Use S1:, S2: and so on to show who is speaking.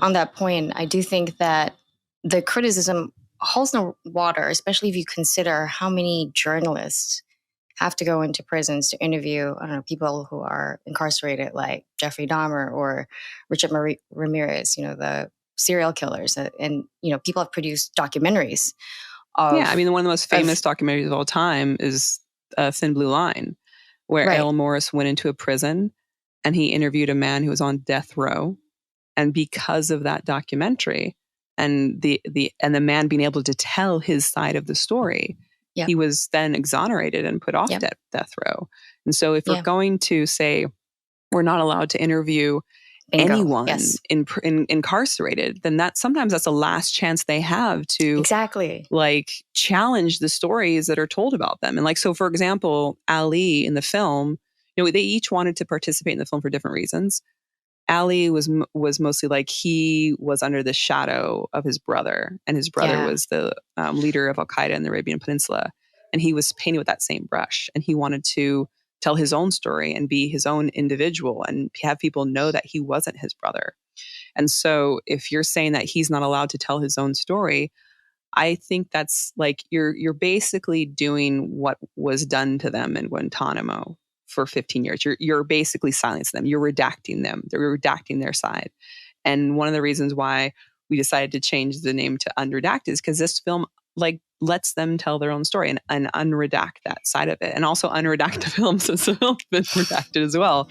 S1: on that point, I do think that the criticism holds no water, especially if you consider how many journalists have to go into prisons to interview, I don't know, people who are incarcerated, like Jeffrey Dahmer or Richard Ramirez, the serial killers. And, people have produced documentaries
S2: Yeah, I
S1: of,
S2: mean, one of the most famous documentaries of all time is Thin Blue Line, where
S1: right.
S2: Errol Morris went into a prison and he interviewed a man who was on death row. And because of that documentary and the man being able to tell his side of the story,
S1: Yep.
S2: he was then exonerated and put off
S1: Yep.
S2: death row. And so if we're going to say we're not allowed to interview
S1: Bingo.
S2: anyone
S1: Yes.
S2: incarcerated, then sometimes that's the last chance they have to
S1: exactly
S2: challenge the stories that are told about them. And so for example, Ali in the film, they each wanted to participate in the film for different reasons. Ali was mostly he was under the shadow of his brother, and his brother was the leader of Al-Qaeda in the Arabian Peninsula, and he was painted with that same brush, and he wanted to tell his own story and be his own individual and have people know that he wasn't his brother. And so if you're saying that he's not allowed to tell his own story, I think that's you're basically doing what was done to them in Guantanamo for 15 years. You're basically silencing them. You're redacting them. They're redacting their side. And one of the reasons why we decided to change the name to Unredacted is because this film lets them tell their own story and unredact that side of it. And also unredact the film, since the film's been redacted as well.